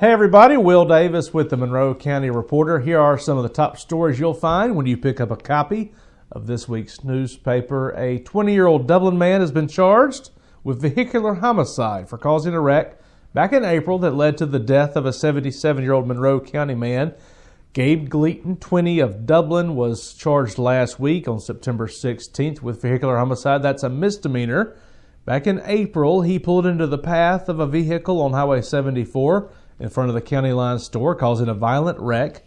Hey everybody, Will Davis with the Monroe County Reporter. Here are some of the top stories you'll find when you pick up a copy of this week's newspaper. A 20-year-old Dublin man has been charged with vehicular homicide for causing a wreck back in April that led to the death of a 77-year-old Monroe County man. Gabe Gleaton, 20, of Dublin, was charged last week on September 16th with vehicular homicide. That's a misdemeanor. Back in April, he pulled into the path of a vehicle on Highway 74 in front of the County Line store, causing a violent wreck.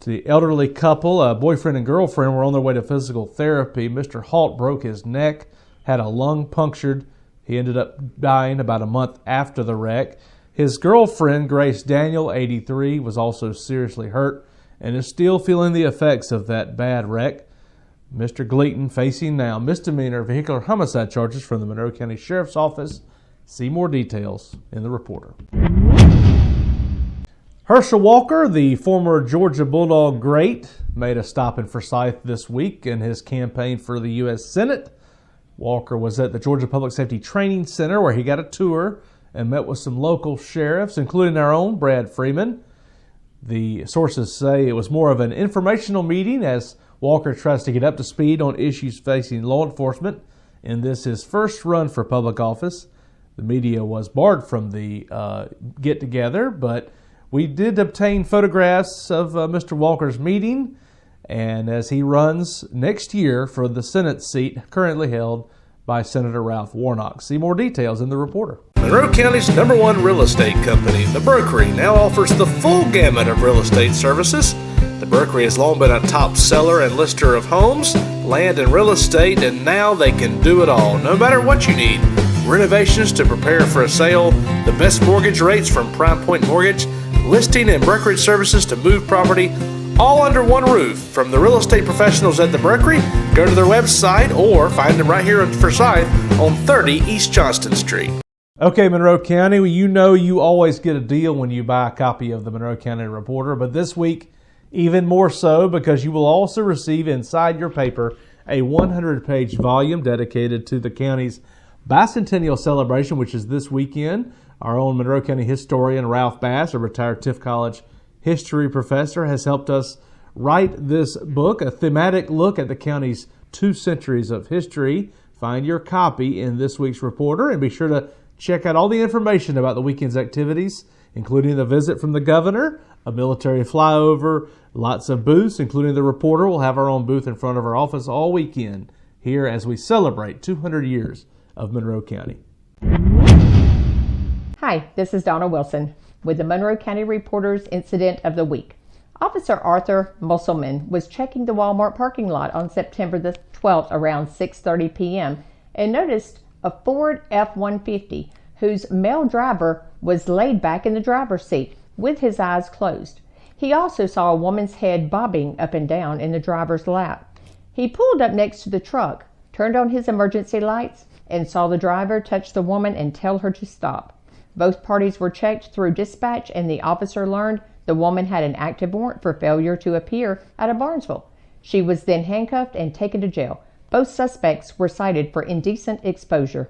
The elderly couple, a boyfriend and girlfriend, were on their way to physical therapy. Mr. Halt broke his neck, had a lung punctured. He ended up dying about a month after the wreck. His girlfriend, Grace Daniel, 83, was also seriously hurt and is still feeling the effects of that bad wreck. Mr. Gleaton facing now misdemeanor vehicular homicide charges from the Monroe County Sheriff's Office. See more details in the Reporter. Herschel Walker, the former Georgia Bulldog great, made a stop in Forsyth this week in his campaign for the U.S. Senate. Walker was at the Georgia Public Safety Training Center where he got a tour and met with some local sheriffs, including our own Brad Freeman. The sources say it was more of an informational meeting as Walker tries to get up to speed on issues facing law enforcement in this his first run for public office. The media was barred from the get-together, but we did obtain photographs of Mr. Walker's meeting, and as he runs next year for the Senate seat currently held by Senator Ralph Warnock. See more details in the Reporter. Monroe County's #1 real estate company, The Brokery, now offers the full gamut of real estate services. The Brokery has long been a top seller and lister of homes, land, and real estate, and now they can do it all, no matter what you need. Renovations to prepare for a sale, the best mortgage rates from Prime Point Mortgage, listing and brokerage services to move property, all under one roof. From the real estate professionals at The Brokery, go to their website or find them right here in Forsyth on 30 East Johnston Street. Okay, Monroe County, you know you always get a deal when you buy a copy of the Monroe County Reporter, but this week even more so because you will also receive inside your paper a 100-page volume dedicated to the county's Bicentennial Celebration, which is this weekend. Our own Monroe County historian Ralph Bass, a retired Tift College history professor, has helped us write this book, a thematic look at the county's 2 centuries of history. Find your copy in this week's Reporter, and be sure to check out all the information about the weekend's activities, including the visit from the governor, a military flyover, lots of booths, including the Reporter. We'll have our own booth in front of our office all weekend here as we celebrate 200 years of Monroe County. Hi, this is Donna Wilson with the Monroe County Reporter's Incident of the Week. Officer Arthur Musselman was checking the Walmart parking lot on September the 12th around 6:30 p.m. and noticed a Ford F-150 whose male driver was laid back in the driver's seat with his eyes closed. He also saw a woman's head bobbing up and down in the driver's lap. He pulled up next to the truck, turned on his emergency lights, and saw the driver touch the woman and tell her to stop. Both parties were checked through dispatch, and the officer learned the woman had an active warrant for failure to appear out of Barnesville. She was then handcuffed and taken to jail. Both suspects were cited for indecent exposure.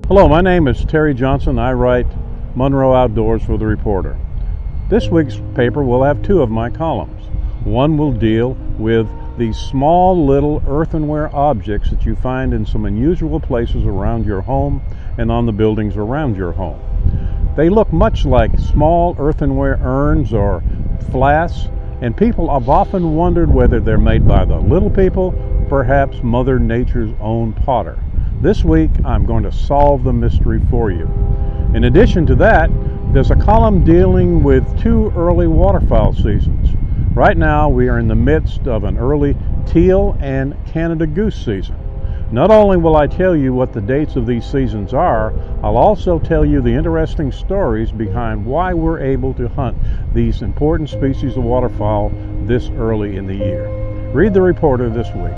Hello, my name is Terry Johnson. I write Monroe Outdoors for the Reporter. This week's paper will have 2 of my columns. One will deal with these small little earthenware objects that you find in some unusual places around your home and on the buildings around your home. They look much like small earthenware urns or flasks, and people have often wondered whether they're made by the little people, perhaps Mother Nature's own potter. This week, I'm going to solve the mystery for you. In addition to that, there's a column dealing with 2 early waterfowl seasons. Right now we are in the midst of an early Teal and Canada Goose season. Not only will I tell you what the dates of these seasons are, I'll also tell you the interesting stories behind why we're able to hunt these important species of waterfowl this early in the year. Read the reporter this week.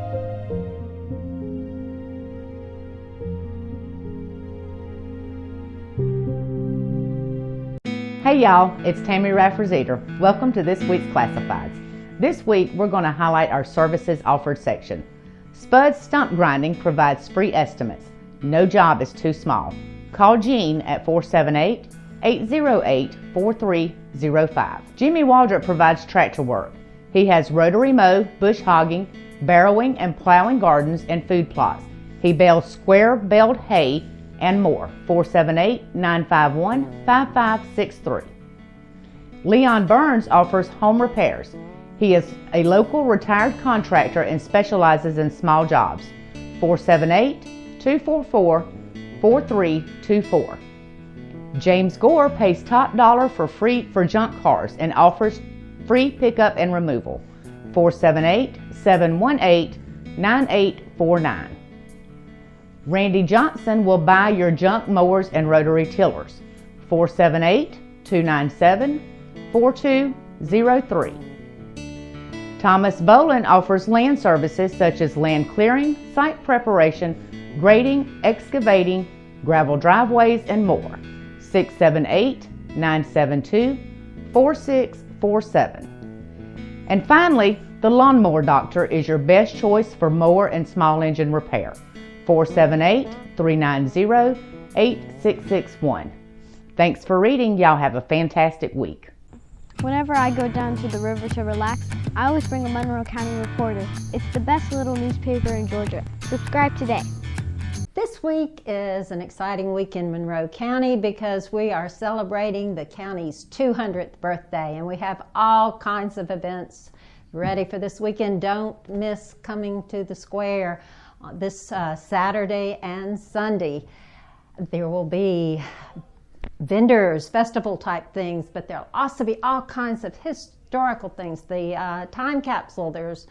Hey y'all, it's Tammy Rafferzeter. Welcome to this week's Classifieds. This week we're going to highlight our services offered section. Spud's Stump Grinding provides free estimates. No job is too small. Call Gene at 478-808-4305. Jimmy Waldrop provides tractor work. He has rotary mow, bush hogging, barrowing and plowing gardens and food plots. He bales square baled hay and more. 478-951-5563. Leon Burns offers home repairs. He is a local retired contractor and specializes in small jobs. 478-244-4324. James Gore pays top dollar for junk cars and offers free pickup and removal. 478-718-9849. Randy Johnson will buy your junk mowers and rotary tillers. 478-297-4203. Thomas Bolin offers land services such as land clearing, site preparation, grading, excavating, gravel driveways, and more. 678-972-4647. And finally, the Lawnmower Doctor is your best choice for mower and small engine repair. 478-390-8661. Thanks for reading. Y'all have a fantastic week. Whenever I go down to the river to relax, I always bring a Monroe County Reporter. It's the best little newspaper in Georgia. Subscribe today. This week is an exciting week in Monroe County because we are celebrating the county's 200th birthday, and we have all kinds of events ready for this weekend. Don't miss coming to the square this Saturday and Sunday. There will be vendors, festival type things, but there'll also be all kinds of historical things. The time capsule, there's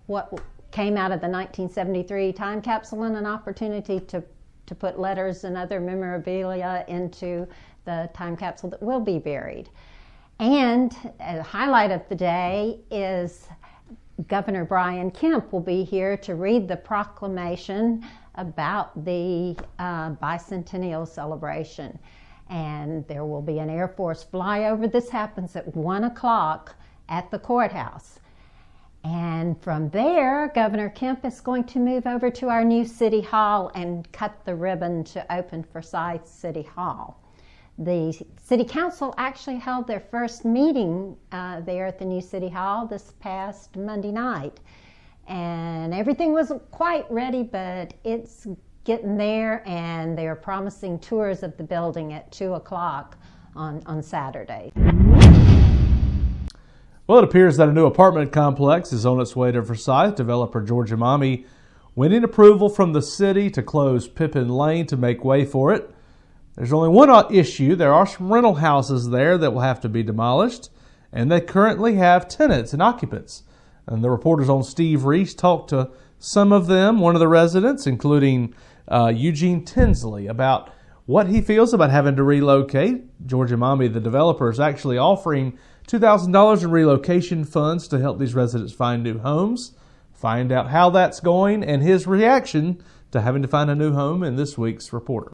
what came out of the 1973 time capsule and an opportunity to put letters and other memorabilia into the time capsule that will be buried. And a highlight of the day is Governor Brian Kemp will be here to read the proclamation about the Bicentennial Celebration. And there will be an Air Force flyover. This happens at 1 o'clock at the courthouse. And from there, Governor Kemp is going to move over to our new City Hall and cut the ribbon to open Forsyth City Hall. The City Council actually held their first meeting there at the new City Hall this past Monday night. And everything wasn't quite ready, but it's getting there, and they're promising tours of the building at 2 o'clock on Saturday. Well, it appears that a new apartment complex is on its way to Forsyth. Developer Georgia Mommy winning approval from the city to close Pippin Lane to make way for it. There's only one issue. There are some rental houses there that will have to be demolished, and they currently have tenants and occupants. And the reporters on Steve Reese talked to some of them, one of the residents, including Eugene Tinsley, about what he feels about having to relocate. Georgia Mommy, the developer, is actually offering $2,000 in relocation funds to help these residents find new homes. Find out how that's going and his reaction to having to find a new home in this week's Reporter.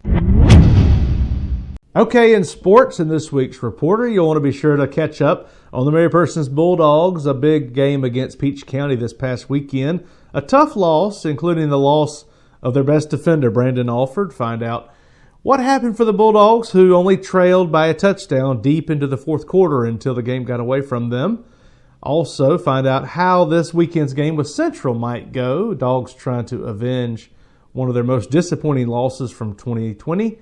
Okay, in sports in this week's Reporter, you'll want to be sure to catch up on the Mary Persons Bulldogs, a big game against Peach County this past weekend. A tough loss, including the loss of their best defender, Brandon Alford. Find out what happened for the Bulldogs, who only trailed by a touchdown deep into the fourth quarter until the game got away from them. Also, find out how this weekend's game with Central might go. Dogs trying to avenge one of their most disappointing losses from 2020.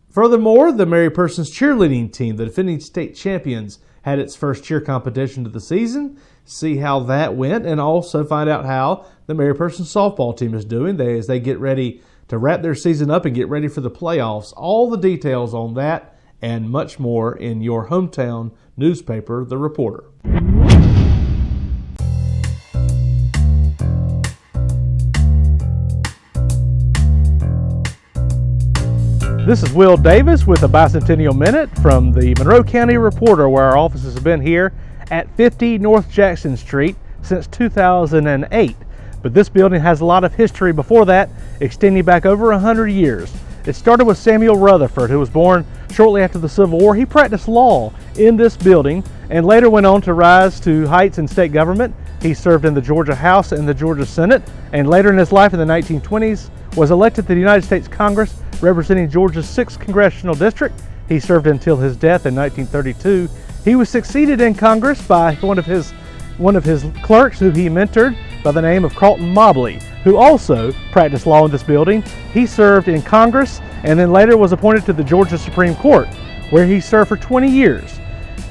Furthermore, the Mary Persons cheerleading team, the defending state champions, had its first cheer competition of the season. See how that went, and also find out how the Mary Persons softball team is doing as they get ready to wrap their season up and get ready for the playoffs. All the details on that and much more in your hometown newspaper, The Reporter. This is Will Davis with the Bicentennial Minute from the Monroe County Reporter, where our offices have been here at 50 North Jackson Street since 2008. But this building has a lot of history before that, extending back over 100 years. It started with Samuel Rutherford, who was born shortly after the Civil War. He practiced law in this building and later went on to rise to heights in state government. He served in the Georgia House and the Georgia Senate, and later in his life in the 1920s was elected to the United States Congress representing Georgia's 6th Congressional District. He served until his death in 1932. He was succeeded in Congress by one of his clerks who he mentored by the name of Carlton Mobley, who also practiced law in this building. He served in Congress and then later was appointed to the Georgia Supreme Court, where he served for 20 years.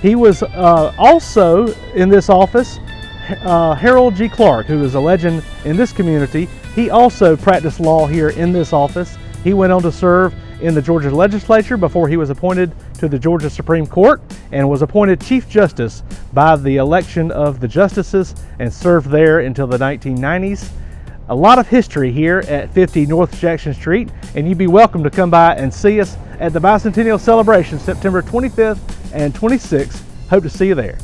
He was also in this office Harold G. Clark, who is a legend in this community. He also practiced law here in this office. He went on to serve in the Georgia legislature before he was appointed to the Georgia Supreme Court and was appointed Chief Justice by the election of the justices and served there until the 1990s. A lot of history here at 50 North Jackson Street, and you'd be welcome to come by and see us at the Bicentennial Celebration September 25th and 26th. Hope to see you there.